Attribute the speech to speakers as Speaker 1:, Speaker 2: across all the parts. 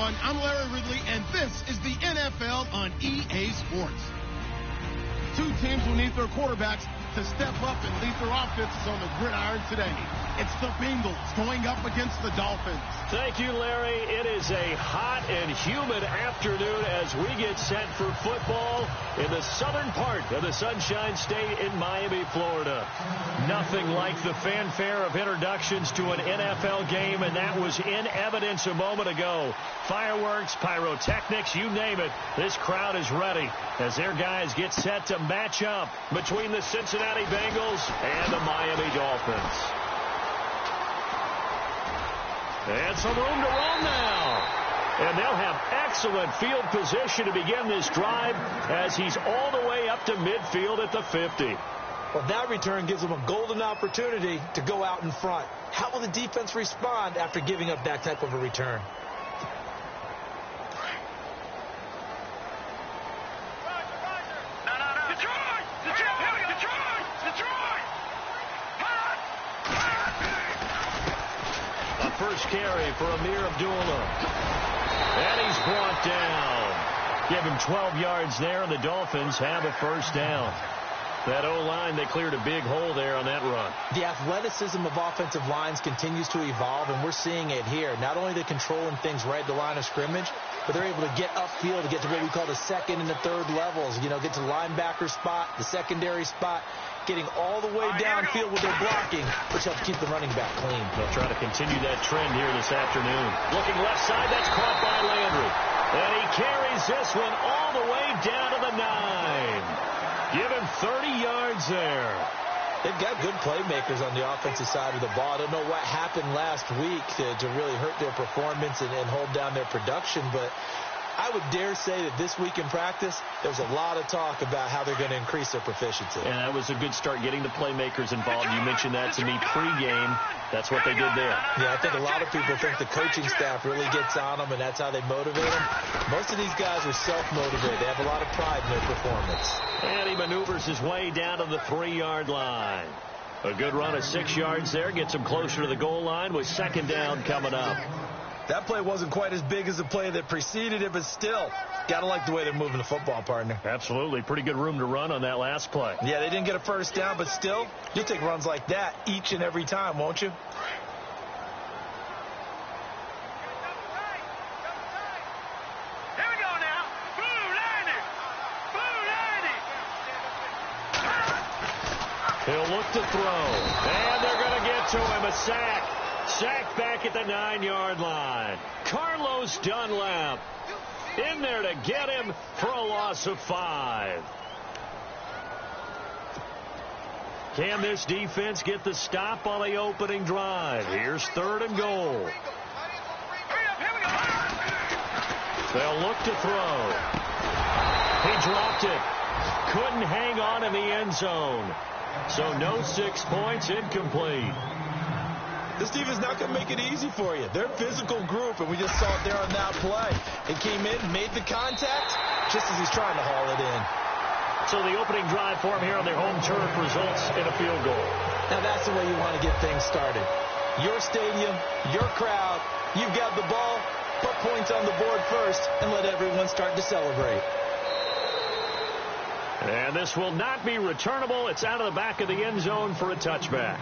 Speaker 1: everyone. I'm Larry Ridley, and this is the NFL on EA Sports. Two teams will need their quarterbacks to step up and lead their offenses on the gridiron today. It's the Bengals going up against the Dolphins.
Speaker 2: Thank you, Larry. It is a hot and humid afternoon as we get set for football in the southern part of the Sunshine State in Miami, Florida. Nothing like the fanfare of introductions to an NFL game, and that was in evidence a moment ago. Fireworks, pyrotechnics, you name it. This crowd is ready as their guys get set to match up between the Cincinnati Bengals and the Miami Dolphins. And some room to run now. And they'll have excellent field position to begin this drive as he's all the way up to midfield at the 50.
Speaker 3: Well, that return gives them a golden opportunity to go out in front. How will the defense respond after giving up that type of a return?
Speaker 2: First carry for Amir Abdullah. And he's brought down. Give him 12 yards there, and the Dolphins have a first down. That O-line, they cleared a big hole there on that run.
Speaker 3: The athleticism of offensive lines continues to evolve, and we're seeing it here. Not only they're controlling things right at the line of scrimmage, but they're able to get upfield to get to what we call the second and the third levels. You know, get to the linebacker spot, the secondary spot, getting all the way downfield with their blocking, which helps keep the running back clean.
Speaker 2: They'll try to continue that trend here this afternoon. Looking left side, that's caught by Landry. And he carries this one all the way down to the 9. Give him 30 yards there.
Speaker 3: They've got good playmakers on the offensive side of the ball. I don't know what happened last week to really hurt their performance and hold down their production, but I would dare say that this week in practice, there's a lot of talk about how they're going to increase their proficiency.
Speaker 2: And that was a good start, getting the playmakers involved. You mentioned that to me pregame. That's what they did there.
Speaker 3: Yeah, I think a lot of people think the coaching staff really gets on them, and that's how they motivate them. Most of these guys are self-motivated. They have a lot of pride in their performance.
Speaker 2: And he maneuvers his way down to the 3-yard line. A good run of 6 yards there. Gets him closer to the goal line with second down coming up.
Speaker 3: That play wasn't quite as big as the play that preceded it, but still, got to like the way they're moving the football, partner.
Speaker 2: Absolutely. Pretty good room to run on that last play.
Speaker 3: Yeah, they didn't get a first down, but still, you'll take runs like that each and every time, won't you?
Speaker 4: Here we go now.
Speaker 2: He'll look to throw. And they're going to get to him. A sack. Sacked back at the 9-yard line. Carlos Dunlap in there to get him for a loss of 5. Can this defense get the stop on the opening drive? Here's 3rd and goal. They'll look to throw. He dropped it. Couldn't hang on in the end zone. So no 6 points, incomplete.
Speaker 3: This defense is not going to make it easy for you. They're a physical group, and we just saw it there on that play. He came in, made the contact, just as he's trying to haul it in.
Speaker 2: So the opening drive for him here on their home turf results in a field goal.
Speaker 3: Now that's the way you want to get things started. Your stadium, your crowd, you've got the ball, put points on the board first, and let everyone start to celebrate.
Speaker 2: And this will not be returnable. It's out of the back of the end zone for a touchback.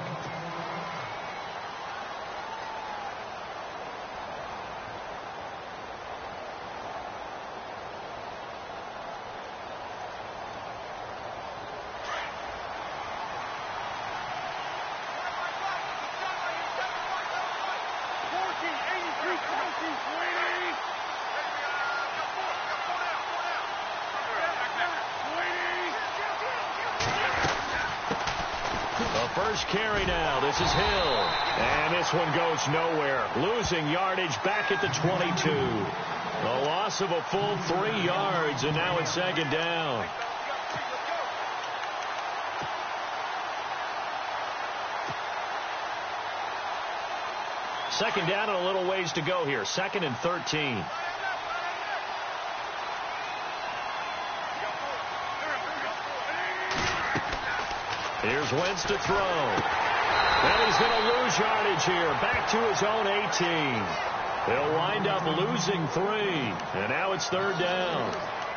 Speaker 2: First carry now. This is Hill. And this one goes nowhere. Losing yardage back at the 22. A loss of a full 3 yards, and now it's second down. Second down and a little ways to go here. 2nd and 13. Here's Wentz to throw. And he's going to lose yardage here. Back to his own 18. He'll wind wind up losing 3. And now it's 3rd down.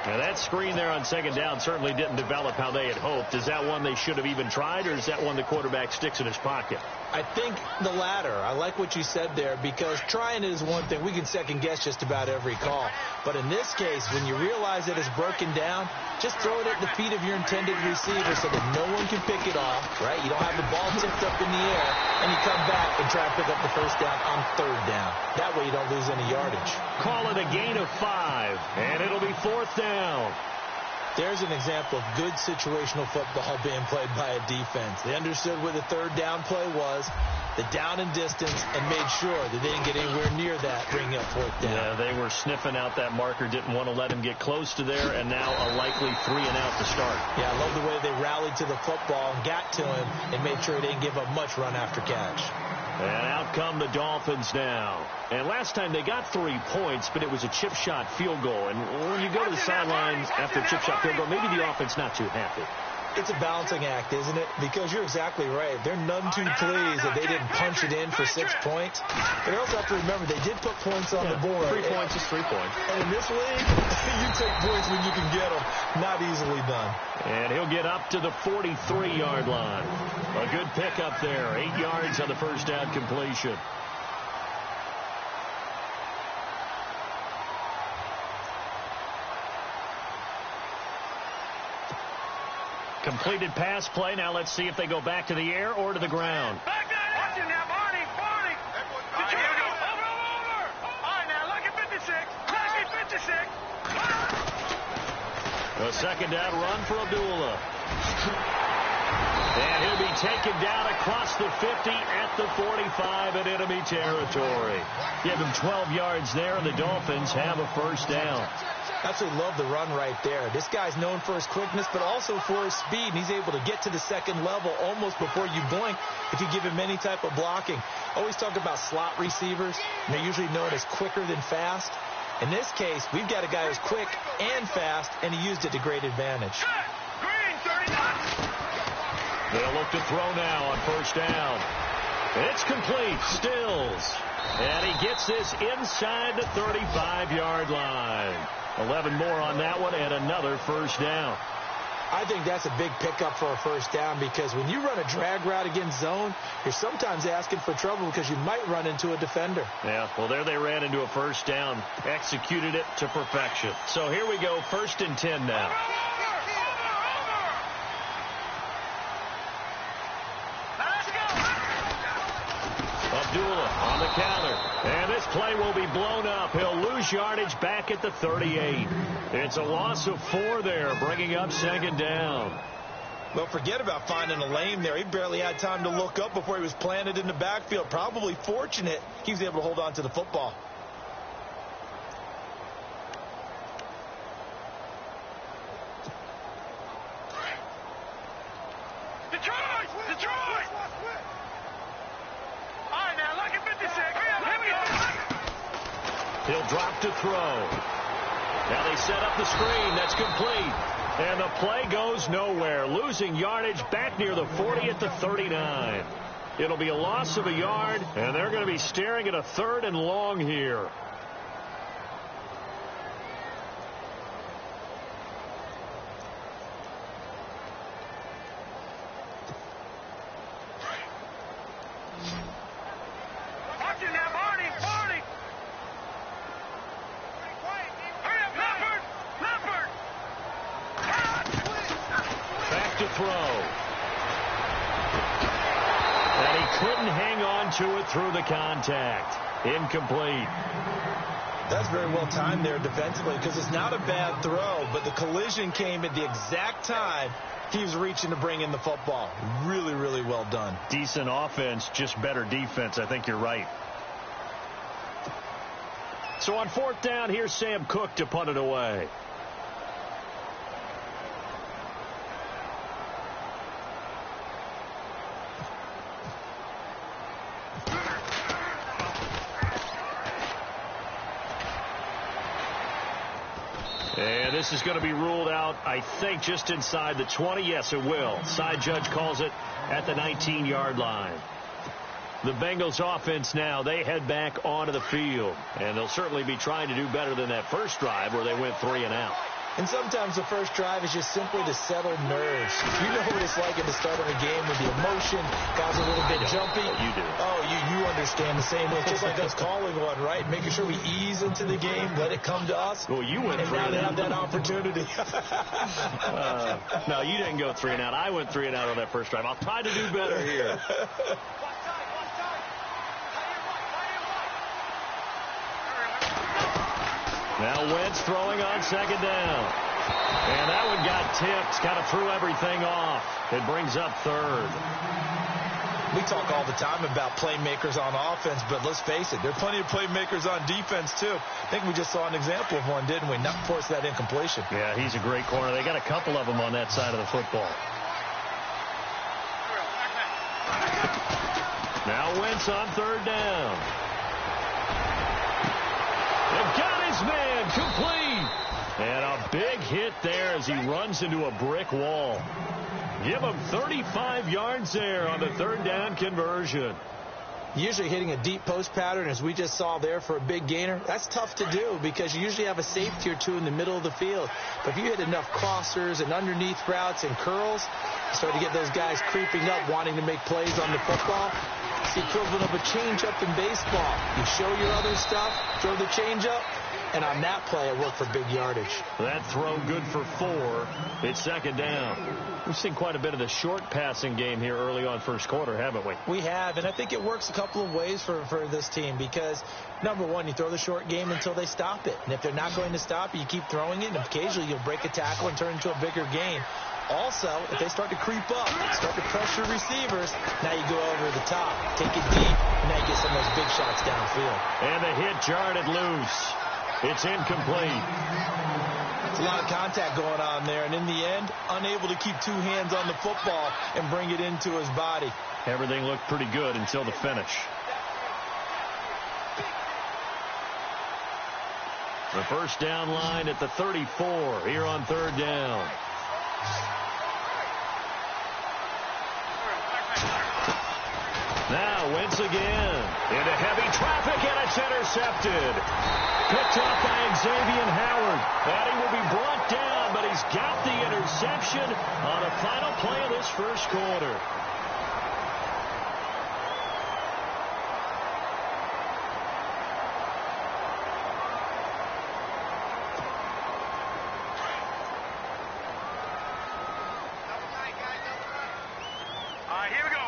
Speaker 2: Now, that screen there on 2nd down certainly didn't develop how they had hoped. Is that one they should have even tried, or is that one the quarterback sticks in his pocket?
Speaker 3: I think the latter. I like what you said there, because trying it is one thing. We can second-guess just about every call. But in this case, when you realize that it's broken down, just throw it at the feet of your intended receiver so that no one can pick it off, right? You don't have the ball tipped up in the air, and you come back and try to pick up the 1st down on 3rd down. That way you don't lose any yardage.
Speaker 2: Call it a gain of 5, and it'll be 4th down.
Speaker 3: There's an example of good situational football being played by a defense. They understood where the 3rd down play was, the down and distance, and made sure that they didn't get anywhere near that, bringing up 4th down.
Speaker 2: Yeah, they were sniffing out that marker, didn't want to let him get close to there, and now a likely 3 and out to start.
Speaker 3: Yeah, I love the way they rallied to the football and got to him and made sure he didn't give up much run after catch.
Speaker 2: And out come the Dolphins now. And last time they got 3 points, but it was a chip shot field goal. And when you go to the sidelines after a chip shot field goal, maybe the offense not too happy.
Speaker 3: It's a balancing act, isn't it? Because you're exactly right. They're none too pleased that they didn't punch it in for 6 points. But you also have to remember, they did put points on the board.
Speaker 2: 3 points is 3 points.
Speaker 3: And in this league, you take points when you can get them. Not easily done.
Speaker 2: And he'll get up to the 43-yard line. A good pickup there. 8 yards on the 1st down completion. Completed pass play. Now let's see if they go back to the air or to the ground.
Speaker 4: Back there! Watch him now, Barney! Barney! Over! All right, now, look at 56. Look at 56.
Speaker 2: A 2nd down run for Abdullah. And he'll be taken down across the 50 at the 45 in enemy territory. Give him 12 yards there, and the Dolphins have a 1st down.
Speaker 3: Absolutely love the run right there. This guy's known for his quickness, but also for his speed, and he's able to get to the 2nd level almost before you blink if you give him any type of blocking. Always talk about slot receivers, and they're usually known as quicker than fast. In this case, we've got a guy who's quick and fast, and he used it to great advantage.
Speaker 4: Green, 39.
Speaker 2: They'll look to throw now on 1st down. It's complete. Stills. And he gets this inside the 35-yard line. 11 more on that one, and another 1st down.
Speaker 3: I think that's a big pickup for a 1st down, because when you run a drag route against zone, you're sometimes asking for trouble because you might run into a defender.
Speaker 2: Yeah, well, there they ran into a 1st down, executed it to perfection. So here we go, 1st and 10 now. Abdullah on the counter. And this play will be blown up. He'll lose yardage back at the 38. It's a loss of 4 there, bringing up 2nd down.
Speaker 3: Well, forget about finding a lane there. He barely had time to look up before he was planted in the backfield. Probably fortunate he was able to hold on to the football.
Speaker 4: Detroit! Detroit! All right, now, look at 56. Here we go.
Speaker 2: He'll drop to throw. Now they set up the screen. That's complete. And the play goes nowhere. Losing yardage back near the 40 at the 39. It'll be a loss of a yard, and they're going to be staring at a 3rd and long here.
Speaker 4: Watch it now, Barney! Barney! Hurry up, Leopard!
Speaker 2: Back to throw. And he couldn't hang on to it through the contact. Incomplete.
Speaker 3: That's very well timed there defensively, because it's not a bad throw, but the collision came at the exact time he was reaching to bring in the football. Really, really well done.
Speaker 2: Decent offense, just better defense. I think you're right. So on 4th down, here's Sam Cook to punt it away. And this is going to be ruled out, I think, just inside the 20. Yes, it will. Side judge calls it at the 19-yard line. The Bengals offense now, they head back onto the field. And they'll certainly be trying to do better than that first drive where they went 3 and out.
Speaker 3: And sometimes the first drive is just simply to settle nerves. You know what it's like at the start of a game with the emotion, guys are a little bit jumpy.
Speaker 2: You do.
Speaker 3: Oh, you understand the same way. It's just like us calling one, right? Making sure we ease into the game, let it come to us.
Speaker 2: Well, you went
Speaker 3: and
Speaker 2: 3
Speaker 3: now
Speaker 2: and
Speaker 3: they
Speaker 2: out.
Speaker 3: have that opportunity.
Speaker 2: No, you didn't go 3 and out. I went 3 and out on that first drive. I'll try to do better here. Now Wentz throwing on second down. And that one got tipped. Kind of threw everything off. It brings up third.
Speaker 3: We talk all the time about playmakers on offense, but let's face it, there are plenty of playmakers on defense, too. I think we just saw an example of one, didn't we? Not force that incompletion.
Speaker 2: Yeah, he's a great corner. They got a couple of them on that side of the football. Now Wentz on third down. They've got his man complete. And a big hit there as he runs into a brick wall. Give him 35 yards there on the third down conversion.
Speaker 3: Usually hitting a deep post pattern, as we just saw there for a big gainer, that's tough to do because you usually have a safety or two in the middle of the field. But if you hit enough crossers and underneath routes and curls, you start to get those guys creeping up, wanting to make plays on the football. It's the equivalent of a changeup in baseball. You show your other stuff, throw the changeup, and on that play, it worked for big yardage.
Speaker 2: That throw good for 4. It's second down. We've seen quite a bit of the short passing game here early on first quarter, haven't we?
Speaker 3: We have, and I think it works a couple of ways for this team because, number one, you throw the short game until they stop it. And if they're not going to stop it, you keep throwing it, and occasionally you'll break a tackle and turn it into a bigger gain. Also, if they start to creep up, start to pressure receivers, now you go over the top, take it deep, and now you get some of those big shots downfield.
Speaker 2: And the hit jarred it loose. It's incomplete.
Speaker 3: It's a lot of contact going on there, and in the end, unable to keep 2 hands on the football and bring it into his body.
Speaker 2: Everything looked pretty good until the finish. The first down line at the 34 here on third down. Now Wentz again into heavy traffic, and it's intercepted. Picked off by Xavier Howard. And he will be brought down, but he's got the interception on the final play of this first quarter.
Speaker 4: Here we go.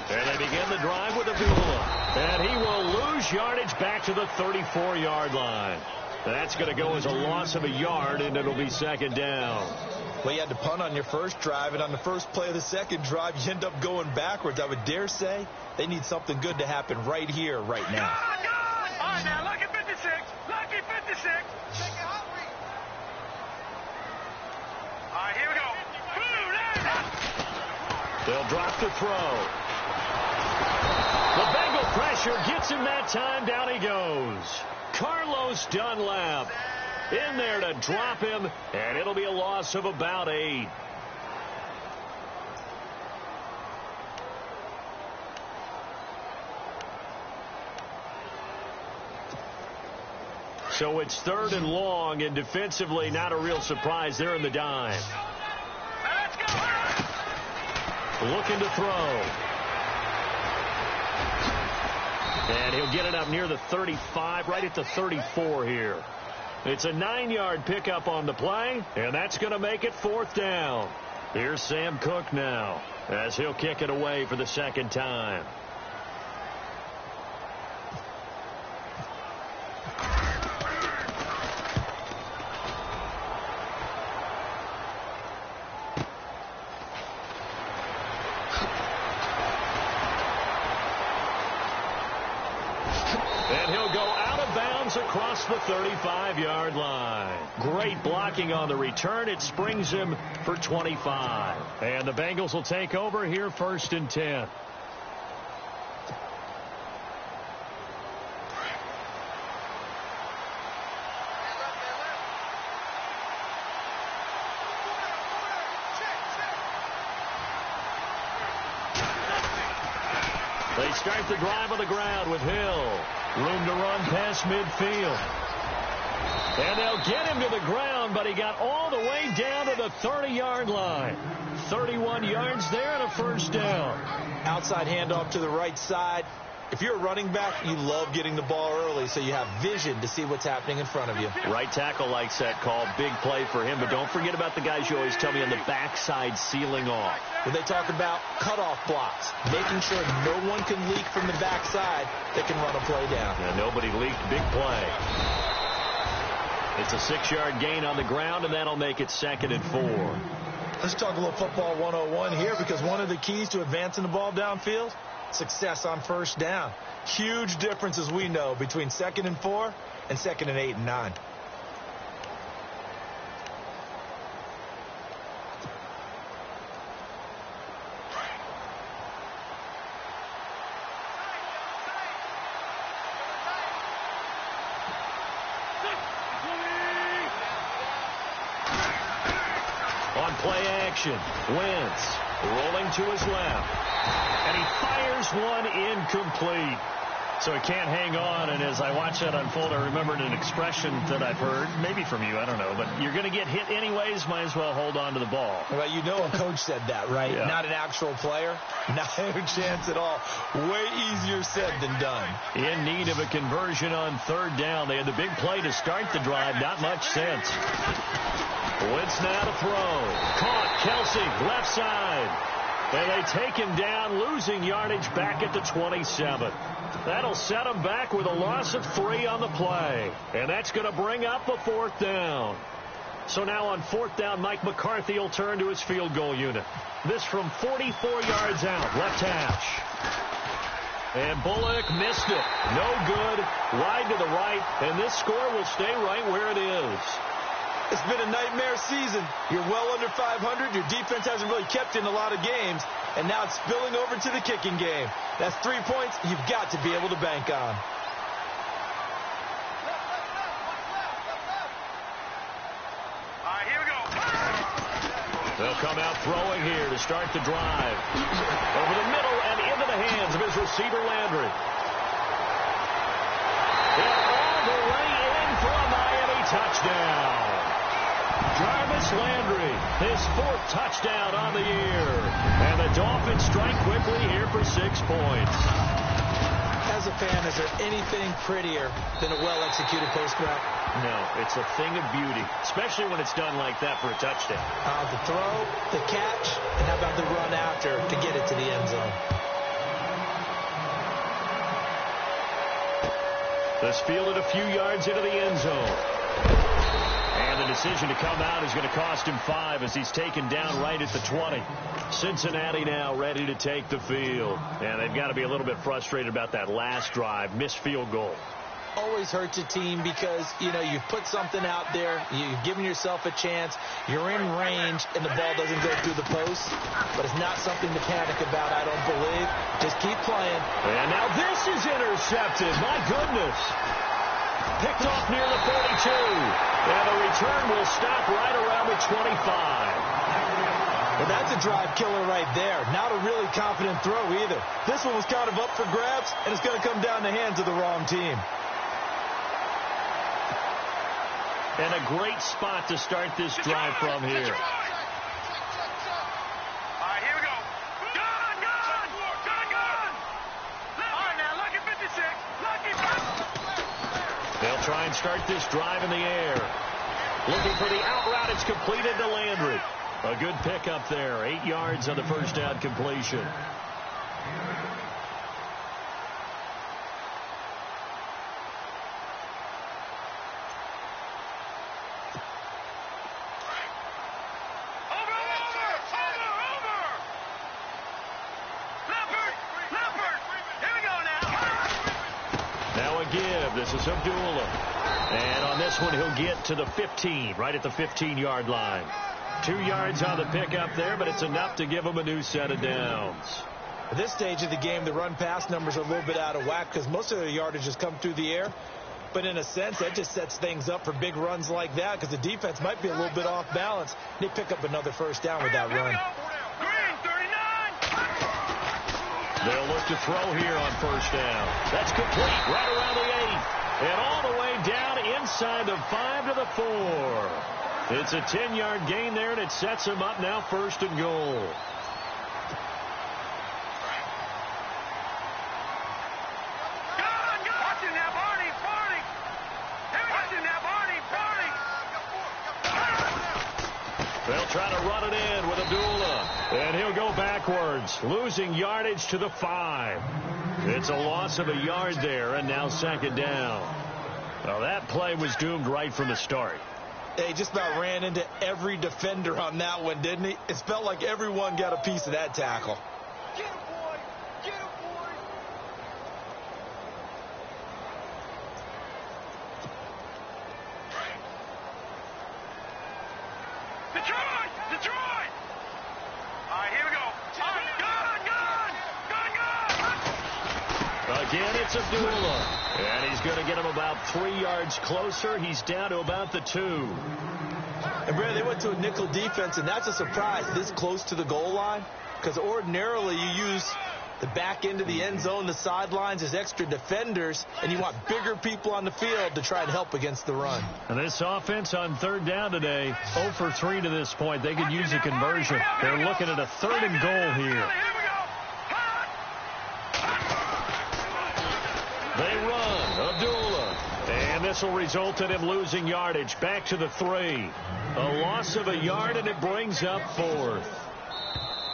Speaker 2: And they begin the drive with Abdullah. And he will lose yardage back to the 34-yard line. That's going to go as a loss of a yard, and it'll be second down.
Speaker 3: Well, you had to punt on your first drive, and on the first play of the second drive, you end up going backwards. I would dare say they need something good to happen right here, right now.
Speaker 4: All right, now, lucky 56. Lucky 56. All right, here we go.
Speaker 2: They'll drop the throw. The Bengal pressure gets him that time. Down he goes. Carlos Dunlap in there to drop him, and it'll be a loss of about 8. So it's third and long, and defensively not a real surprise. They're in the dime.
Speaker 4: Let's go.
Speaker 2: Looking to throw. And he'll get it up near the 35, right at the 34 here. It's a 9-yard pickup on the play, and that's going to make it fourth down. Here's Sam Cook now, as he'll kick it away for the second time. And he'll go out of bounds across the 35-yard line. Great blocking on the return. It springs him for 25. And the Bengals will take over here first and 10. start the drive on the ground with Hill. Room to run past midfield. And they'll get him to the ground, but he got all the way down to the 30-yard line. 31 yards there and a first down.
Speaker 3: Outside handoff to the right side. If you're a running back, you love getting the ball early so you have vision to see what's happening in front of you.
Speaker 2: Right tackle likes that call. Big play for him, but don't forget about the guys you always tell me on the backside sealing off.
Speaker 3: When they talk about cutoff blocks, making sure no one can leak from the backside that can run a play down.
Speaker 2: Yeah, nobody leaked. Big play. It's a 6-yard gain on the ground, and that'll make it 2nd and 4.
Speaker 3: Let's talk a little football 101 here, because one of the keys to advancing the ball downfield, success on first down. Huge difference, as we know, between 2nd and 4 and 2nd and 8 and 9.
Speaker 2: On play action, Wentz rolling to his left. And he fires one incomplete. So he can't hang on. And as I watch that unfold, I remembered an expression that I've heard, maybe from you, I don't know. But you're going to get hit anyways, might as well hold on to the ball.
Speaker 3: Well, you know a coach said that, right?
Speaker 2: Yeah.
Speaker 3: Not an actual player. Not a chance at all. Way easier said than done.
Speaker 2: In need of a conversion on 3rd down. They had the big play to start the drive. Not much sense. Wentz now to throw. Caught. Kelsey, left side. And they take him down, losing yardage back at the 27. That'll set him back with a loss of 3 on the play. And that's going to bring up a 4th down. So now on 4th down, Mike McCarthy will turn to his field goal unit. This from 44 yards out, left hash. And Bullock missed it. No good. Wide to the right. And this score will stay right where it is.
Speaker 3: It's been a nightmare season. You're well under 500. Your defense hasn't really kept in a lot of games. And now it's spilling over to the kicking game. That's 3 points you've got to be able to bank on.
Speaker 4: All right, here we go.
Speaker 2: They'll come out throwing here to start the drive. Over the middle and into the hands of his receiver, Landry. And all the way in for a Miami touchdown. Jarvis Landry, his 4th touchdown on the year. And the Dolphins strike quickly here for 6 points.
Speaker 3: As a fan, is there anything prettier than a well-executed post route?
Speaker 2: No, it's a thing of beauty, especially when it's done like that for a touchdown.
Speaker 3: The throw, the catch, and how about the run after to get it to the end zone?
Speaker 2: This fielded a few yards into the end zone. And the decision to come out is going to cost him 5 as he's taken down right at the 20. Cincinnati now ready to take the field. And they've got to be a little bit frustrated about that last drive. Missed field goal.
Speaker 3: Always hurts a team because, you know, you've put something out there. You've given yourself a chance. You're in range, and the ball doesn't go through the post. But it's not something to panic about, I don't believe. Just keep playing.
Speaker 2: And now this is intercepted. My goodness. Picked off near the 42. And the return will stop right around the 25.
Speaker 3: Well, that's a drive killer right there. Not a really confident throw either. This one was kind of up for grabs, and it's going to come down the hands of the wrong team.
Speaker 2: And a great spot to start this drive from here.
Speaker 4: All right, here we go. Gun! All right, now, lucky 56. Lucky 56.
Speaker 2: They'll try and start this drive in the air. Looking for the out route. It's completed to Landry. A good pickup there. 8 yards on the first down completion. This is Abdullah. And on this one, he'll get to the 15, right at the 15-yard line. 2 yards on the pickup there, but it's enough to give him a new set of downs.
Speaker 3: At this stage of the game, the run-pass numbers are a little bit out of whack because most of their yardage has come through the air. But in a sense, that just sets things up for big runs like that because the defense might be a little bit off balance. They pick up another first down with that run.
Speaker 2: They'll look to throw here on first down. That's complete right around the 8. And all the way down inside the 5 to the 4. It's a 10-yard gain there, and it sets them up now first and goal. They'll try to run it in with Abdullah. And he'll go backwards, losing yardage to the 5. It's a loss of a yard there, and now second down. Well, that play was doomed right from the start.
Speaker 3: He just about ran into every defender on that one, didn't he? It felt like everyone got a piece of that tackle.
Speaker 4: Get him, boy! Get him, boy! Detroit! Detroit! All right, here we go. Gun!
Speaker 2: Again, it's Abdullah. And he's going to get him about 3 yards closer. He's down to about the 2.
Speaker 3: And, Brad, they went to a nickel defense, and that's a surprise this close to the goal line, because ordinarily you use the back end of the end zone, the sidelines as extra defenders, and you want bigger people on the field to try and help against the run.
Speaker 2: And this offense on third down today, 0 for 3 to this point. They could use a conversion. They're looking at a 3rd and goal here. They run, Abdullah, and this will result in him losing yardage back to the 3. A loss of a yard, and it brings up 4th.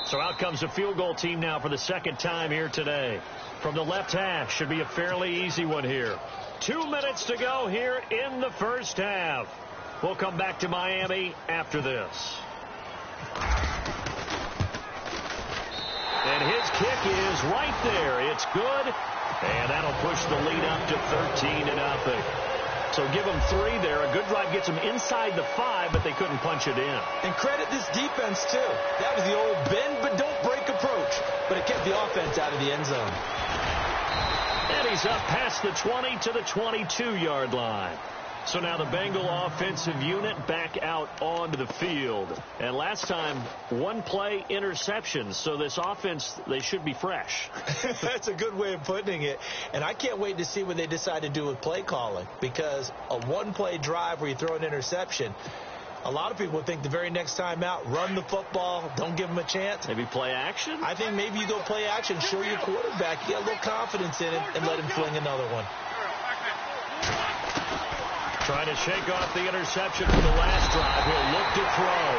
Speaker 2: So out comes the field goal team now for the second time here today. From the left half, should be a fairly easy one here. 2 minutes to go here in the first half. We'll come back to Miami after this. And his kick is right there. It's good. And that'll push the lead up to 13-0. So give them 3 there. A good drive gets them inside the 5, but they couldn't punch it in.
Speaker 3: And credit this defense, too. That was the old bend but don't break approach. But it kept the offense out of the end zone.
Speaker 2: And he's up past the 20 to the 22-yard line. So now the Bengal offensive unit back out onto the field. And last time, 1-play interceptions. So this offense, they should be fresh.
Speaker 3: That's a good way of putting it. And I can't wait to see what they decide to do with play calling. Because a 1-play drive where you throw an interception, a lot of people think the very next time out, run the football, don't give them a chance.
Speaker 2: Maybe play action?
Speaker 3: I think maybe you go play action, show your quarterback, you get a little confidence in him, and let him fling another one.
Speaker 2: Trying to shake off the interception from the last drive. He'll look to throw.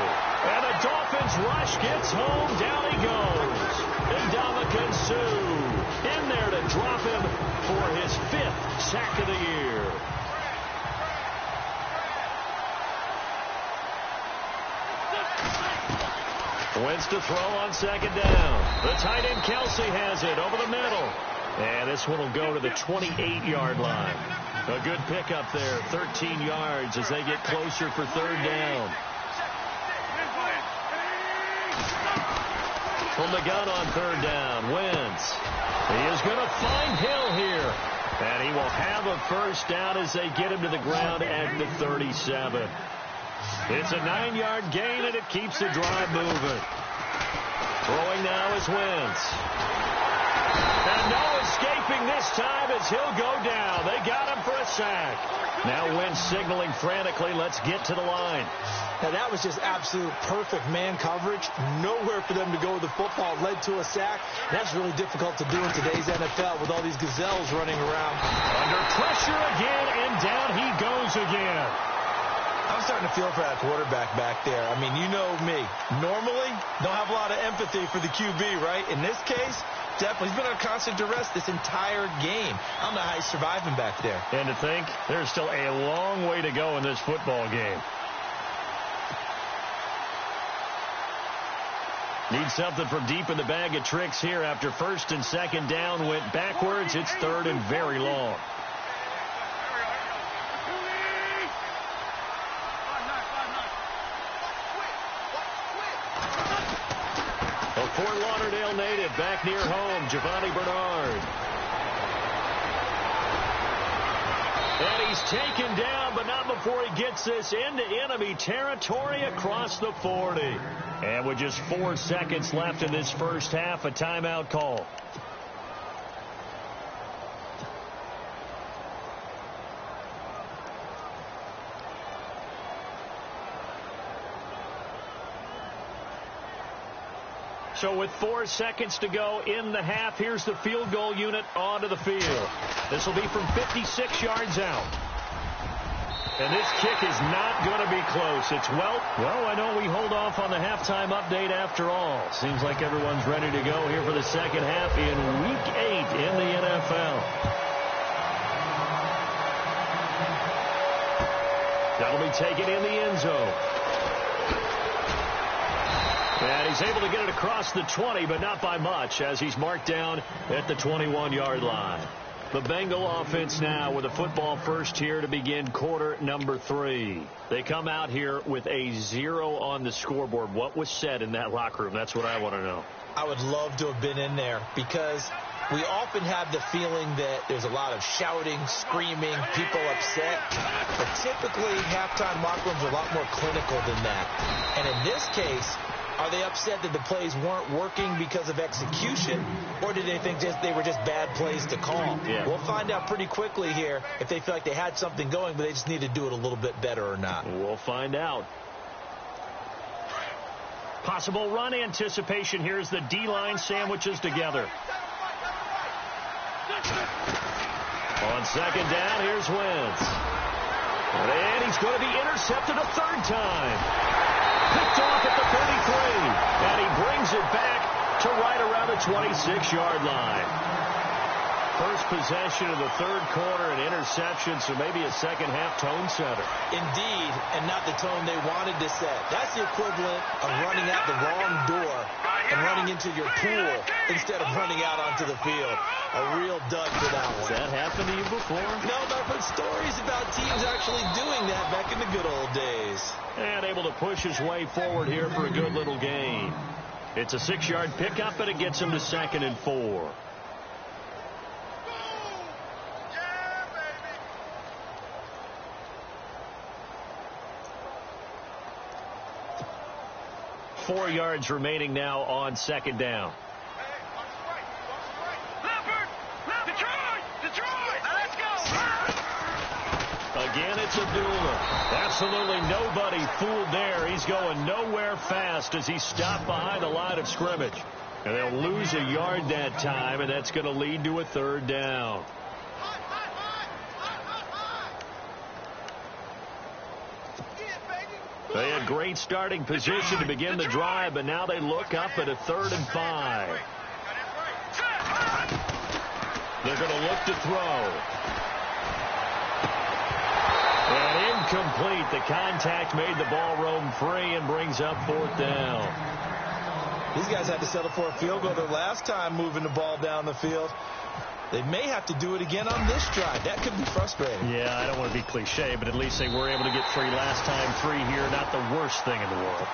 Speaker 2: And the Dolphins rush gets home. Down he goes. Ndamukong Suh in there to drop him for his 5th sack of the year. Wentz to throw on second down. The tight end Kelsey has it over the middle. And this one will go to the 28-yard line. A good pickup there, 13 yards as they get closer for third down. From the gun on third down, Wentz. He is going to find Hill here. And he will have a first down as they get him to the ground at the 37. It's a 9-yard gain, and it keeps the drive moving. Throwing now is Wentz. And no escaping this time as he'll go down. They got him for a sack. Now Wentz signaling frantically, let's get to the line.
Speaker 3: Now that was just absolute perfect man coverage. Nowhere for them to go with the football. Led to a sack. That's really difficult to do in today's NFL with all these gazelles running around.
Speaker 2: Under pressure again, and down he goes again.
Speaker 3: I'm starting to feel for that quarterback back there. I mean, you know me. Normally, don't have a lot of empathy for the QB, right? In this case, definitely. He's been on constant duress this entire game. I don't know how he's surviving back there.
Speaker 2: And to think, there's still a long way to go in this football game. Need something from deep in the bag of tricks here after first and second down went backwards. It's third and very long. A Fort Lauderdale native back near home, Giovanni Bernard. And he's taken down, but not before he gets this into enemy territory across the 40. And with just 4 seconds left in this first half, a timeout call. So with 4 seconds to go in the half, here's the field goal unit onto the field. This will be from 56 yards out. And this kick is not going to be close. It's well, I know we hold off on the halftime update after all. Seems like everyone's ready to go here for the second half in Week 8 in the NFL. That'll be taken in the end zone. And he's able to get it across the 20, but not by much, as he's marked down at the 21-yard line. The Bengal offense now with a football first here to begin quarter number 3. They come out here with a 0 on the scoreboard. What was said in that locker room? That's what I want to know.
Speaker 3: I would love to have been in there because we often have the feeling that there's a lot of shouting, screaming, people upset. But typically, halftime locker rooms are a lot more clinical than that. And in this case, are they upset that the plays weren't working because of execution, or did they think they were just bad plays to call?
Speaker 2: Yeah.
Speaker 3: We'll find out pretty quickly here if they feel like they had something going, but they just need to do it a little bit better or not.
Speaker 2: We'll find out. Possible run anticipation here as the D-line sandwiches together. On second down, here's Wentz. And he's going to be intercepted a third time. Picked off at the 33. And he brings it back to right around the 26-yard line. First possession of the third quarter, an interception, so maybe a second-half tone setter.
Speaker 3: Indeed, and not the tone they wanted to set. That's the equivalent of running out the wrong door and running into your pool instead of running out onto the field. A real dud for that one.
Speaker 2: Has that happened to you before?
Speaker 3: No, but I've heard stories about teams actually doing that back in the good old days.
Speaker 2: And able to push his way forward here for a good little gain. It's a 6-yard pickup, and it gets him to 2nd and 4. Four yards remaining now on second down. Again, it's Abdullah. Absolutely nobody fooled there. He's going nowhere fast as he stopped behind the line of scrimmage. And they'll lose a yard that time, and that's going to lead to a third down. They had great starting position to begin the drive, but now they look up at a 3rd and 5. They're going to look to throw. And incomplete. The contact made the ball roam free and brings up 4th down.
Speaker 3: These guys had to settle for a field goal their last time moving the ball down the field. They may have to do it again on this drive. That could be frustrating.
Speaker 2: Yeah, I don't want to be cliche, but at least they were able to get 3 last time. 3 here, not the worst thing in the world.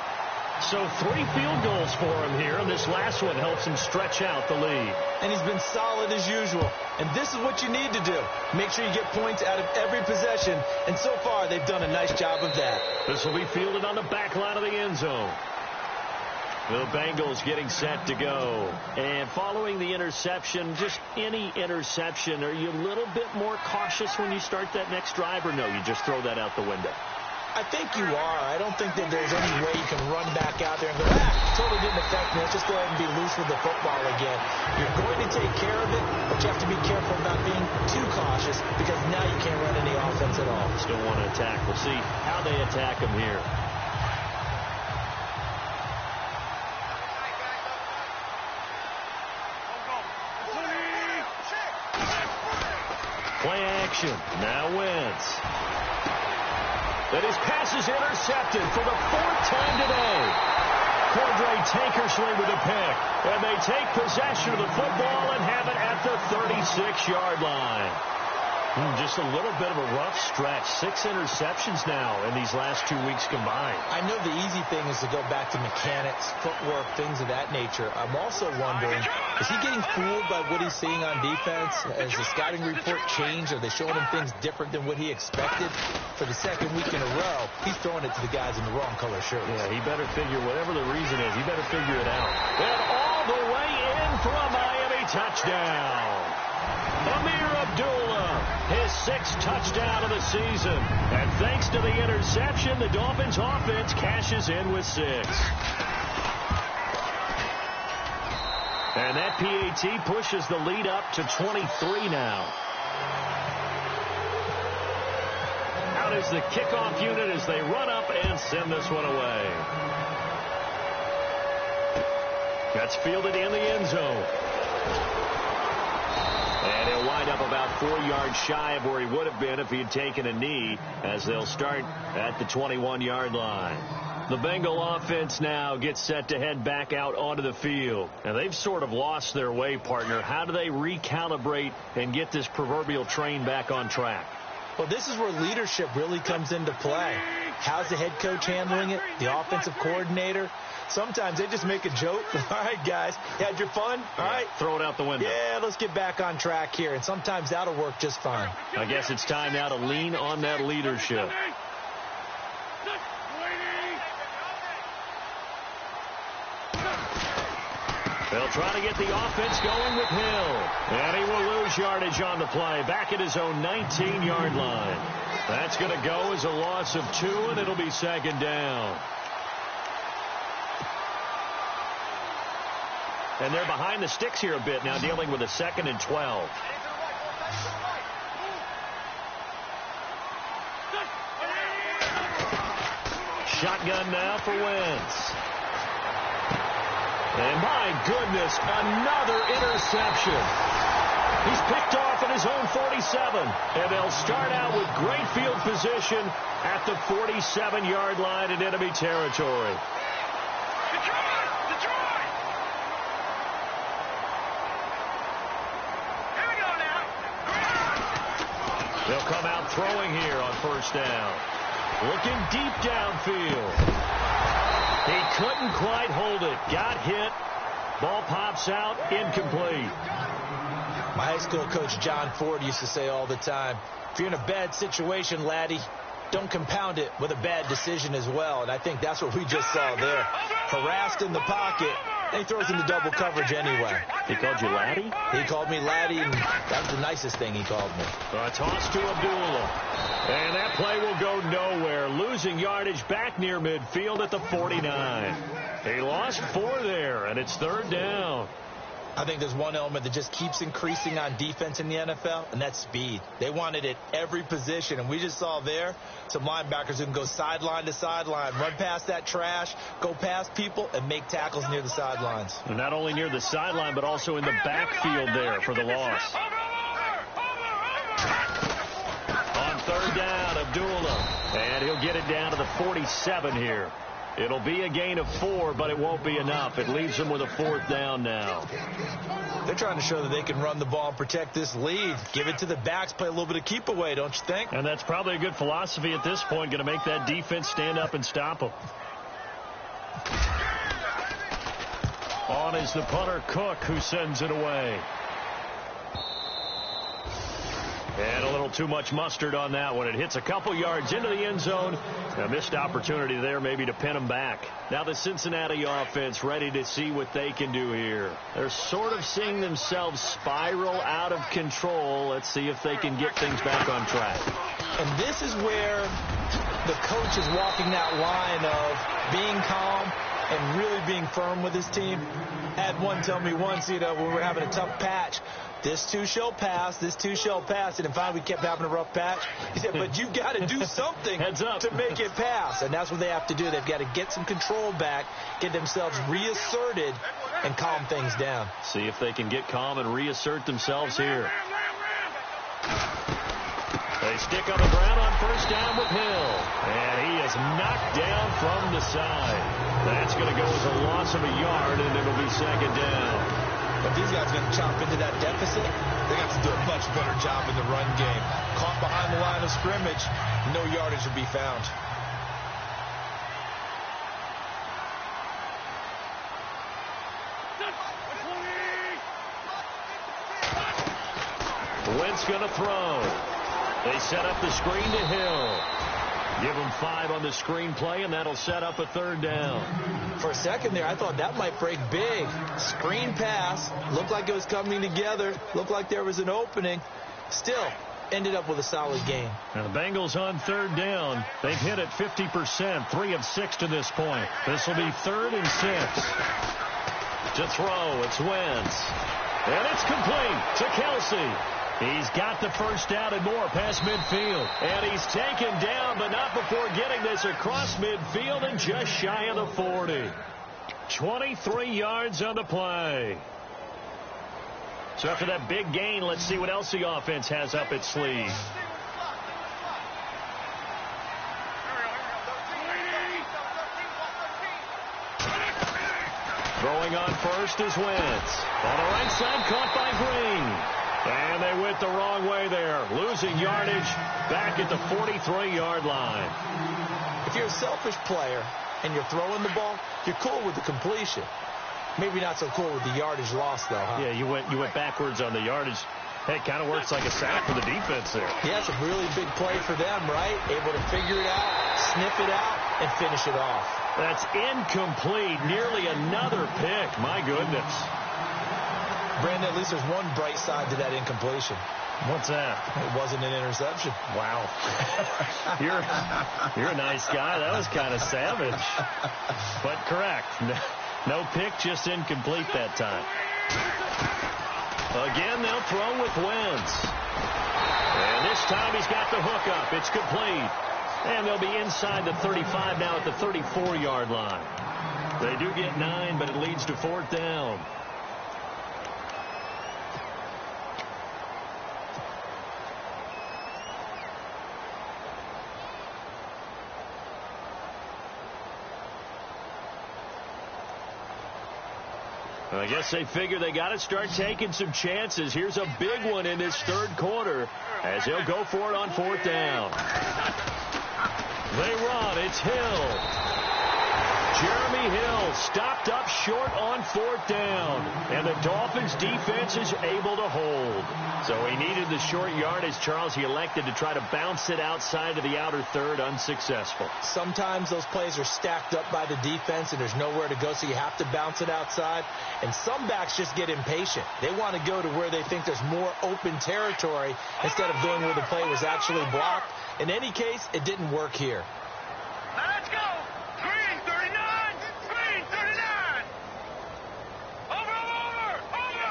Speaker 2: So 3 field goals for him here, and this last one helps him stretch out the lead.
Speaker 3: And he's been solid as usual. And this is what you need to do. Make sure you get points out of every possession. And so far, they've done a nice job of that.
Speaker 2: This will be fielded on the back line of the end zone. The Bengals getting set to go. And following the interception, just any interception, are you a little bit more cautious when you start that next drive, or no, you just throw that out the window?
Speaker 3: I think you are. I don't think that there's any way you can run back out there and go, totally didn't affect me. Let's just go ahead and be loose with the football again. You're going to take care of it, but you have to be careful about being too cautious because now you can't run any offense at all.
Speaker 2: Still want to attack. We'll see how they attack him here. Play action. Now Wentz. That his pass is intercepted for the 4th time today. Cordray Tankersley with a pick. And they take possession of the football and have it at the 36-yard line. Just a little bit of a rough stretch. 6 interceptions now in these last 2 weeks combined.
Speaker 3: I know the easy thing is to go back to mechanics, footwork, things of that nature. I'm also wondering, is he getting fooled by what he's seeing on defense? Has the scouting report changed? Are they showing him things different than what he expected? For the 2nd week in a row, he's throwing it to the guys in the wrong color shirts.
Speaker 2: Yeah, he better figure, whatever the reason is, he better figure it out. And all the way in for a Miami touchdown. Amir Abdullah, his 6th touchdown of the season. And thanks to the interception, the Dolphins offense cashes in with 6. And that PAT pushes the lead up to 23 now. Out is the kickoff unit as they run up and send this one away. That's fielded in the end zone. And he'll wind up about 4 yards shy of where he would have been if he had taken a knee, as they'll start at the 21-yard line. The Bengal offense now gets set to head back out onto the field. And they've sort of lost their way, partner. How do they recalibrate and get this proverbial train back on track?
Speaker 3: Well, this is where leadership really comes into play. How's the head coach handling it? The offensive coordinator? Sometimes they just make a joke. All right, guys, you had your fun? All right.
Speaker 2: Throw it out the window.
Speaker 3: Yeah, let's get back on track here. And sometimes that'll work just fine.
Speaker 2: I guess it's time now to lean on that leadership. They'll try to get the offense going with Hill. And he will lose yardage on the play. Back at his own 19-yard line. That's going to go as a loss of 2, and it'll be second down. And they're behind the sticks here a bit now, dealing with a 2nd and 12. Shotgun now for Wentz. And my goodness, another interception. He's picked off at his own 47. And they'll start out with great field position at the 47-yard line in enemy territory. They'll come out throwing here on first down. Looking deep downfield. He couldn't quite hold it. Got hit. Ball pops out. Incomplete.
Speaker 3: My high school coach, John Ford, used to say all the time, if you're in a bad situation, laddie, don't compound it with a bad decision as well. And I think that's what we just saw there. Harassed in the pocket. And he throws into double coverage anyway.
Speaker 2: He called you laddie?
Speaker 3: He called me laddie, and that was the nicest thing he called me.
Speaker 2: A toss to Abdullah. And that play will go nowhere. Losing yardage back near midfield at the 49. He lost 4 there, and it's third down.
Speaker 3: I think there's one element that just keeps increasing on defense in the NFL, and that's speed. They want it at every position, and we just saw there some linebackers who can go sideline to sideline, run past that trash, go past people, and make tackles near the sidelines.
Speaker 2: And not only near the sideline, but also in the backfield there for the loss. On third down, Abdullah. And he'll get it down to the 47 here. It'll be a gain of 4, but it won't be enough. It leaves them with a 4th down now.
Speaker 3: They're trying to show that they can run the ball and protect this lead. Give it to the backs, play a little bit of keep away, don't you think?
Speaker 2: And that's probably a good philosophy at this point, going to make that defense stand up and stop them. On is the punter, Cook, who sends it away. And a little too much mustard on that one. It hits a couple yards into the end zone. A missed opportunity there maybe to pin them back. Now the Cincinnati offense ready to see what they can do here. They're sort of seeing themselves spiral out of control. Let's see if they can get things back on track.
Speaker 3: And this is where the coach is walking that line of being calm and really being firm with his team. I had one tell me once, when we were having a tough patch, this too shall pass, this too shall pass. And finally we kept having a rough patch. He said, but you've got to do something to make it pass. And that's what they have to do. They've got to get some control back, get themselves reasserted, and calm things down.
Speaker 2: See if they can get calm and reassert themselves here. They stick on the ground on first down with Hill. And he is knocked down from the side. That's going to go as a loss of a yard, and it'll be second down.
Speaker 3: But these guys are going to chop into that deficit. They got to do a much better job in the run game. Caught behind the line of scrimmage, no yardage to be found.
Speaker 2: Wentz going to throw. They set up the screen to Hill. Give him 5 on the screen play, and that'll set up a third down.
Speaker 3: For a second there, I thought that might break big. Screen pass. Looked like it was coming together. Looked like there was an opening. Still, ended up with a solid gain.
Speaker 2: Now the Bengals on third down. They've hit it 50%, 3 of 6 to this point. This will be 3rd and 6. To throw, it's Wentz. And it's complete to Kelsey. He's got the first down and more past midfield. And he's taken down, but not before getting this across midfield and just shy of the 40. 23 yards on the play. So after that big gain, let's see what else the offense has up its sleeve. Throwing on first is Wentz. On the right side, caught by Green. And they went the wrong way there. Losing yardage back at the 43-yard line.
Speaker 3: If you're a selfish player and you're throwing the ball, you're cool with the completion. Maybe not so cool with the yardage loss, though, huh?
Speaker 2: Yeah, you went backwards on the yardage. Hey, it kind of works like a sack for the defense there.
Speaker 3: Yeah, it's a really big play for them, right? Able to figure it out, sniff it out, and finish it off.
Speaker 2: That's incomplete. Nearly another pick. My goodness.
Speaker 3: Brandon, at least there's one bright side to that incompletion.
Speaker 2: What's that?
Speaker 3: It wasn't an interception.
Speaker 2: Wow. You're a nice guy. That was kind of savage. But correct. No pick, just incomplete that time. Again, they'll throw with Wentz. And this time he's got the hook up. It's complete. And they'll be inside the 35 now at the 34-yard line. They do get 9, but it leads to 4th down. I guess they figure they got to start taking some chances. Here's a big one in this third quarter as he'll go for it on 4th down. They run. It's Hill. Jeremy Hill stopped up short on 4th down. And the Dolphins defense is able to hold. So he needed the short yardage, Charles. He elected to try to bounce it outside of the outer third, unsuccessful.
Speaker 3: Sometimes those plays are stacked up by the defense and there's nowhere to go, so you have to bounce it outside. And some backs just get impatient. They want to go to where they think there's more open territory instead of going where the play was actually blocked. In any case, it didn't work here.
Speaker 4: Let's go. Green 39. Green 39. Over.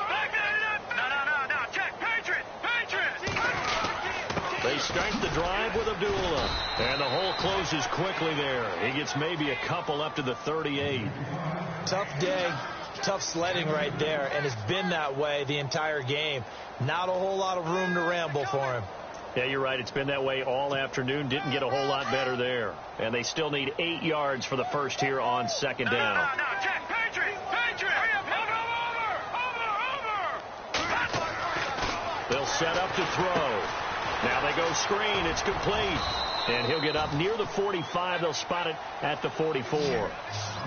Speaker 4: Back 99. No. Check. Patriot.
Speaker 2: They start the drive with Abdullah. And the hole closes quickly there. He gets maybe a couple up to the 38.
Speaker 3: Tough day. Tough sledding right there, and it's been that way the entire game. Not a whole lot of room to ramble for him.
Speaker 2: Yeah, you're right. It's been that way all afternoon. Didn't get a whole lot better there. And they still need 8 yards for the first here on 2nd down.
Speaker 4: No. Check. Patriot. Over.
Speaker 2: They'll set up to throw. Now they go screen. It's complete. And he'll get up near the 45. They'll spot it at the 44.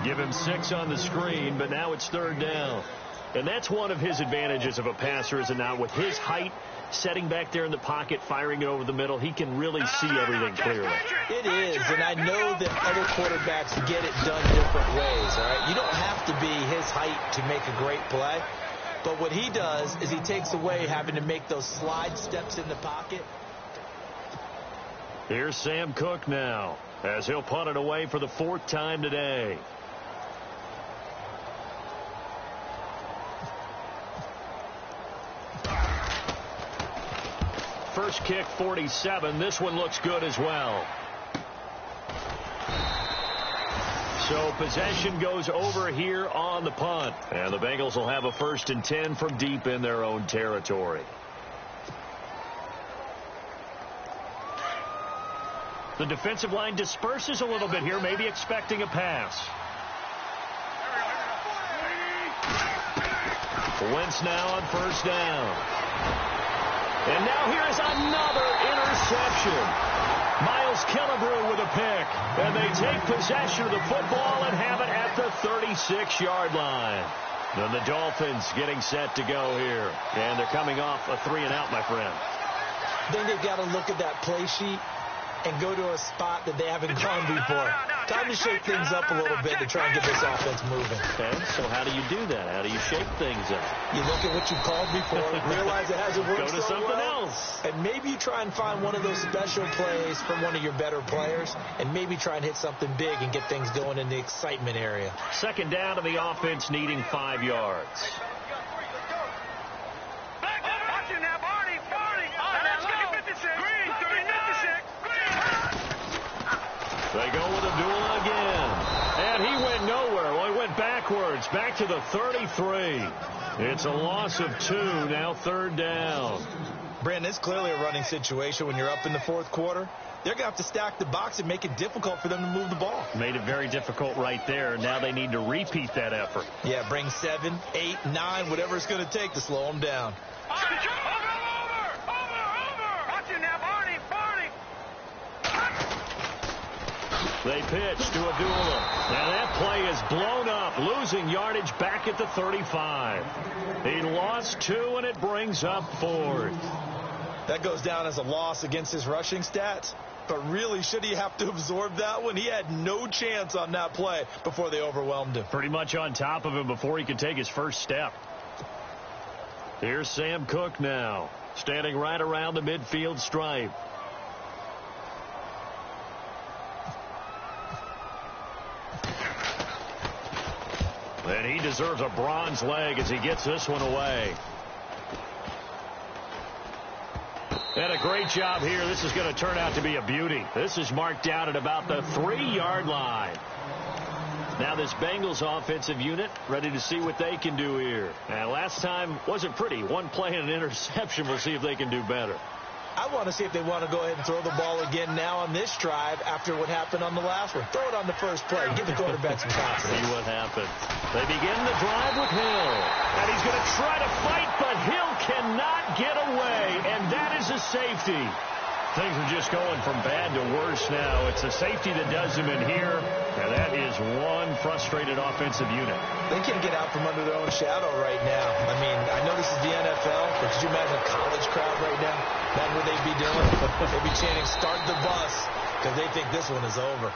Speaker 2: Give him 6 on the screen, but now it's 3rd down. And that's one of his advantages of a passer, is it not? With his height, setting back there in the pocket, firing it over the middle, he can really see everything clearly.
Speaker 3: It is, and I know that other quarterbacks get it done different ways, all right? You don't have to be his height to make a great play. But what he does is he takes away having to make those slide steps in the pocket.
Speaker 2: Here's Sam Cook now, as he'll punt it away for the 4th time today. First kick, 47. This one looks good as well. So possession goes over here on the punt. And the Bengals will have a 1st and 10 from deep in their own territory. The defensive line disperses a little bit here, maybe expecting a pass. Wentz now on 1st down. And now here is another interception. Miles Killebrew with a pick. And they take possession of the football and have it at the 36-yard line. And the Dolphins getting set to go here. And they're coming off a 3-and-out, my friend.
Speaker 3: I think they've got to look at that play sheet and go to a spot that they haven't gone before. Time to shake things up a little bit to try and get this offense moving.
Speaker 2: Okay, so how do you do that? How do you shake things up?
Speaker 3: You look at what you've called before, realize it hasn't worked
Speaker 2: Go to something
Speaker 3: well,
Speaker 2: else.
Speaker 3: and maybe you try and find one of those special plays from one of your better players, and maybe try and hit something big and get things going in the excitement area.
Speaker 2: Second down to the offense, needing 5 yards. They go with Abdullah again. And he went nowhere. Well, he went backwards, back to the 33. It's a loss of 2, now third down.
Speaker 3: Brandon, it's clearly a running situation when you're up in the fourth quarter. They're going to have to stack the box and make it difficult for them to move the ball.
Speaker 2: Made it very difficult right there. Now they need to repeat that effort.
Speaker 3: Yeah, bring 7, 8, 9, whatever it's going to take to slow them down.
Speaker 2: They pitch to Abdullah. Now that play is blown up, losing yardage back at the 35. He lost 2, and it brings up 4th.
Speaker 3: That goes down as a loss against his rushing stats. But really, should he have to absorb that one? He had no chance on that play before they overwhelmed him.
Speaker 2: Pretty much on top of him before he could take his first step. Here's Sam Cook now, standing right around the midfield stripe. And he deserves a bronze leg as he gets this one away. And a great job here. This is going to turn out to be a beauty. This is marked down at about the 3-yard line. Now this Bengals offensive unit ready to see what they can do here. And last time wasn't pretty. One play and an interception. We'll see if they can do better.
Speaker 3: I want to see if they want to go ahead and throw the ball again now on this drive after what happened on the last one. Throw it on the first play. Give the quarterback some confidence.
Speaker 2: See what happens. They begin the drive with Hill. And he's going to try to fight, but Hill cannot get away. And that is a safety. Things are just going from bad to worse now. It's the safety that does them in here. And that is one frustrated offensive unit.
Speaker 3: They can't get out from under their own shadow right now. I mean, I know this is the NFL, but could you imagine a college crowd right now? That's what they'd be doing. They'd be chanting, "Start the bus," because they think this one is over.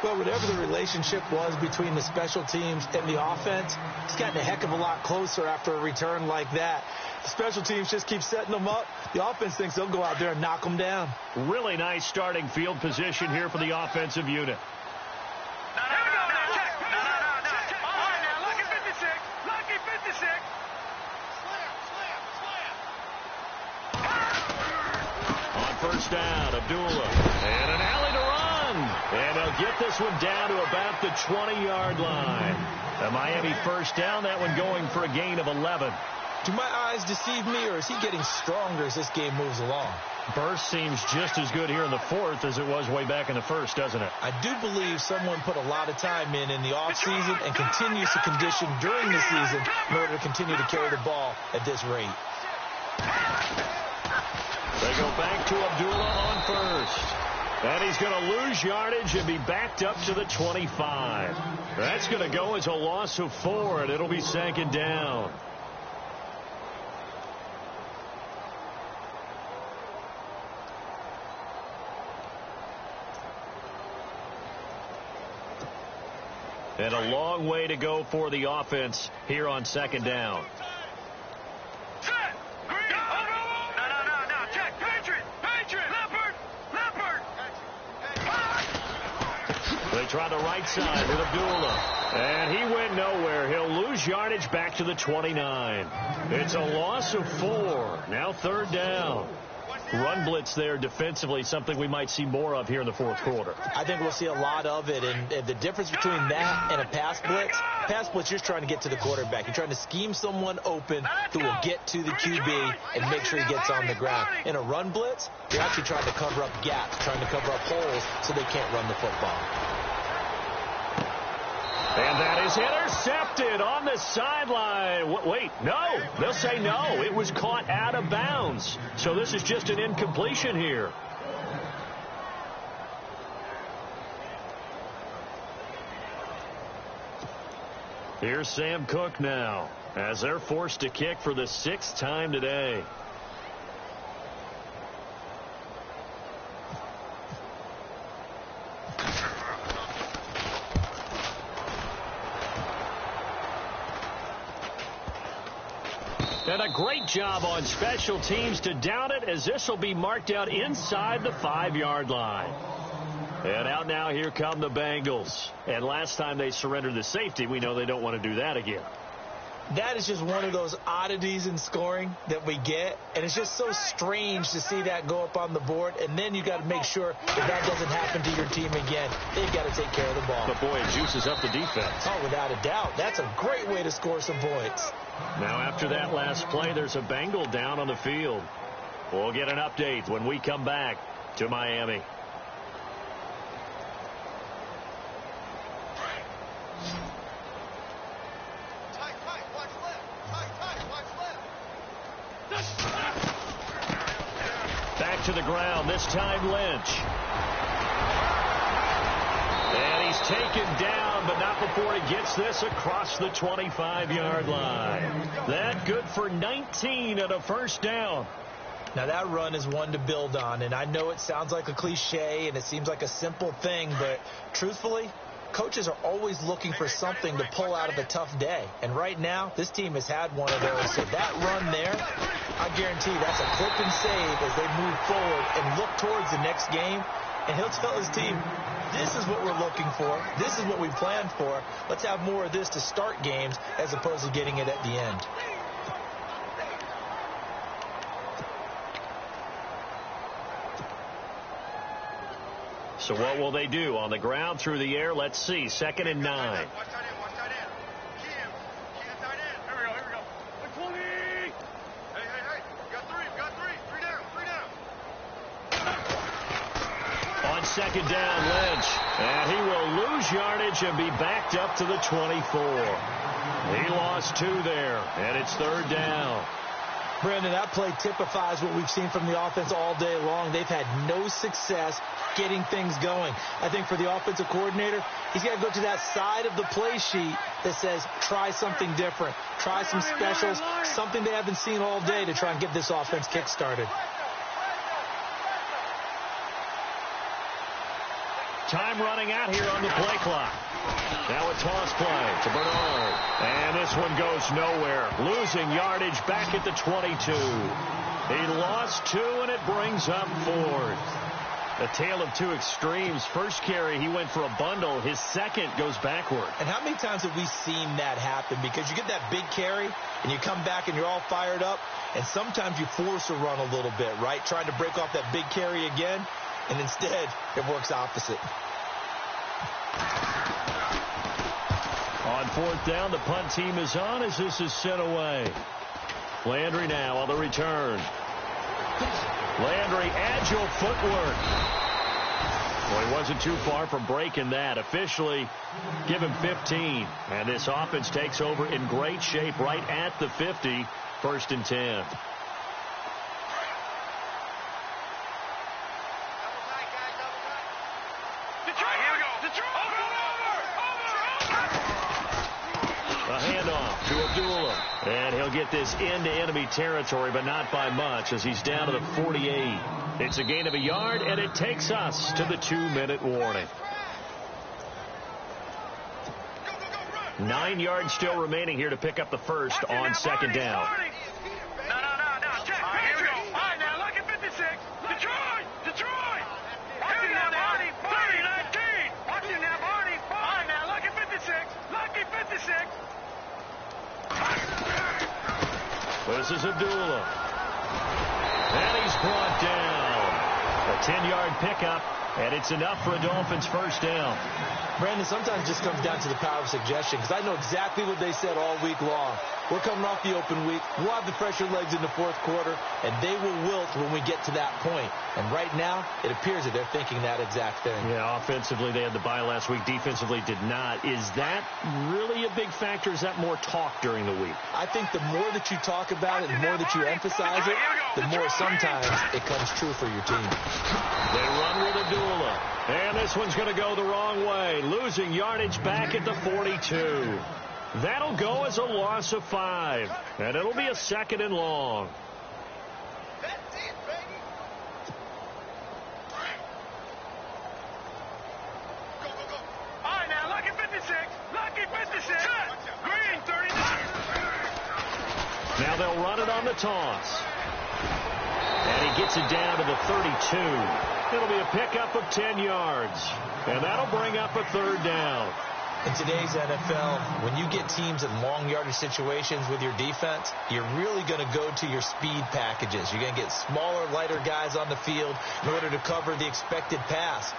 Speaker 3: Well, whatever the relationship was between the special teams and the offense, it's gotten a heck of a lot closer after a return like that. The special teams just keep setting them up. The offense thinks they'll go out there and knock them down.
Speaker 2: Really nice starting field position here for the offensive unit. First down, Abdullah, and an alley to run. And they'll get this one down to about the 20-yard line. The Miami first down, that one going for a gain of 11.
Speaker 3: Do my eyes deceive me, or is he getting stronger as this game moves along?
Speaker 2: Burst seems just as good here in the fourth as it was way back in the first, doesn't it?
Speaker 3: I do believe someone put a lot of time in the offseason and continues to condition during the season in order to continue to carry the ball at this rate.
Speaker 2: They go back to Abdullah on first. And he's going to lose yardage and be backed up to the 25. That's going to go as a loss of 4, and it'll be second down. And a long way to go for the offense here on second down. They try the right side with Abdullah. And he went nowhere. He'll lose yardage back to the 29. It's a loss of 4. Now third down. Run blitz there defensively, something we might see more of here in the fourth quarter.
Speaker 3: I think we'll see a lot of it. And the difference between that and a pass blitz, you're trying to get to the quarterback. You're trying to scheme someone open who will get to the QB and make sure he gets on the ground. In a run blitz, you're actually trying to cover up gaps, trying to cover up holes so they can't run the football.
Speaker 2: And that is intercepted on the sideline. Wait, no. They'll say no. It was caught out of bounds. So this is just an incompletion here. Here's Sam Cook now as they're forced to kick for the 6th time today. And a great job on special teams to down it, as this will be marked out inside the 5-yard line. And out now, here come the Bengals. And last time they surrendered the safety, we know they don't want to do that again.
Speaker 3: That is just one of those oddities in scoring that we get, and it's just so strange to see that go up on the board, and then you got to make sure that doesn't happen to your team again. They've got to take care of the ball.
Speaker 2: But boy, it juices up the defense.
Speaker 3: Oh, without a doubt. That's a great way to score some points.
Speaker 2: Now after that last play, there's a Bengal down on the field. We'll get an update when we come back to Miami. Back to the ground, this time Lynch. And he's taken down, but not before he gets this across the 25-yard line. That good for 19 and a first down.
Speaker 3: Now that run is one to build on, and I know it sounds like a cliche and it seems like a simple thing, but truthfully, coaches are always looking for something to pull out of a tough day. And right now, this team has had one of those. So that run there, I guarantee that's a clip and save as they move forward and look towards the next game. And he'll tell his team, this is what we're looking for. This is what we planned for. Let's have more of this to start games as opposed to getting it at the end.
Speaker 2: So what will they do? On the ground, through the air, let's see. 2nd and 9.
Speaker 4: Watch tight end. Here we go. Hey. We got three. Three down.
Speaker 2: On 2nd down, Lynch. And he will lose yardage and be backed up to the 24. He lost 2 there, and it's 3rd down.
Speaker 3: Brandon, that play typifies what we've seen from the offense all day long. They've had no success getting things going. I think for the offensive coordinator, he's got to go to that side of the play sheet that says, try something different. Try some specials, something they haven't seen all day to try and get this offense kick-started.
Speaker 2: Time running out here on the play clock. Now a toss play to Bernard. And this one goes nowhere. Losing yardage back at the 22. He lost 2, and it brings up 4th. A tale of 2 extremes. First carry, he went for a bundle. His second goes backward.
Speaker 3: And how many times have we seen that happen? Because you get that big carry, and you come back, and you're all fired up, and sometimes you force a run a little bit, right? Trying to break off that big carry again, and instead, it works opposite.
Speaker 2: On 4th down, the punt team is on as this is sent away. Landry now on the return. Landry, agile footwork. Well, he wasn't too far from breaking that. Officially, give him 15. And this offense takes over in great shape right at the 50. 1st and 10. And he'll get this into enemy territory, but not by much, as he's down to the 48. It's a gain of a yard, and it takes us to the 2-minute warning. 9 yards still remaining here to pick up the first on 2nd down.
Speaker 4: No. Check. Here we go. All right, now, look at 56. Detroit. Watching now, Barney. 30-19. Watching now, Barney. All right, now, look at 56. Lucky 56.
Speaker 2: This is Abdullah. And he's brought down. A 10-yard pickup, and it's enough for a Dolphins first down.
Speaker 3: Brandon, sometimes it just comes down to the power of suggestion, because I know exactly what they said all week long. We're coming off the open week. We'll have the fresher legs in the 4th quarter, and they will wilt when we get to that point. And right now, it appears that they're thinking that exact thing.
Speaker 2: Yeah, offensively, they had the bye last week. Defensively, did not. Is that really a big factor? Is that more talk during the week?
Speaker 3: I think the more that you talk about it, the more that you emphasize it, the more sometimes it comes true for your team.
Speaker 2: They run with Abdullah. And this one's going to go the wrong way. Losing yardage back at the 42. That'll go as a loss of 5. And it'll be a 2nd and long.
Speaker 4: That's it, baby. Go. All right, now, lucky 56. Lucky 56. Green, 39.
Speaker 2: Now they'll run it the toss. And he gets it down to the 32. It'll be a pickup of 10 yards. And that'll bring up a third down.
Speaker 3: In today's NFL, when you get teams in long yardage situations with your defense, you're really going to go to your speed packages. You're going to get smaller, lighter guys on the field in order to cover the expected pass.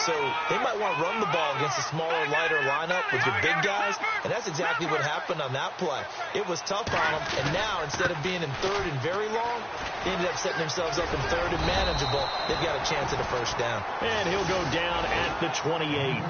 Speaker 3: So they might want to run the ball against a smaller, lighter lineup with your big guys, and that's exactly what happened on that play. It was tough on them, and now instead of being in third and very long, they ended up setting themselves up in third and manageable. They've got a chance at a first down.
Speaker 2: And he'll go down at the 28.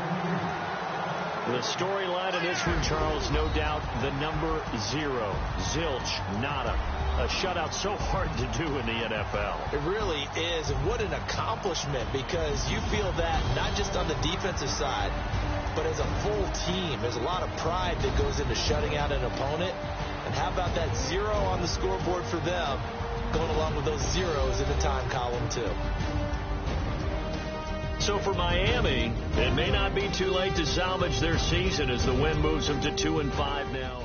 Speaker 2: The storyline of this one, Charles, no doubt the number 0. Zilch, nada. A shutout so hard to do in the NFL.
Speaker 3: It really is, and what an accomplishment, because you feel that not just on the defensive side, but as a full team. There's a lot of pride that goes into shutting out an opponent. And how about that 0 on the scoreboard for them, going along with those zeros in the time column, too.
Speaker 2: So for Miami, it may not be too late to salvage their season as the win moves them to 2-5 now.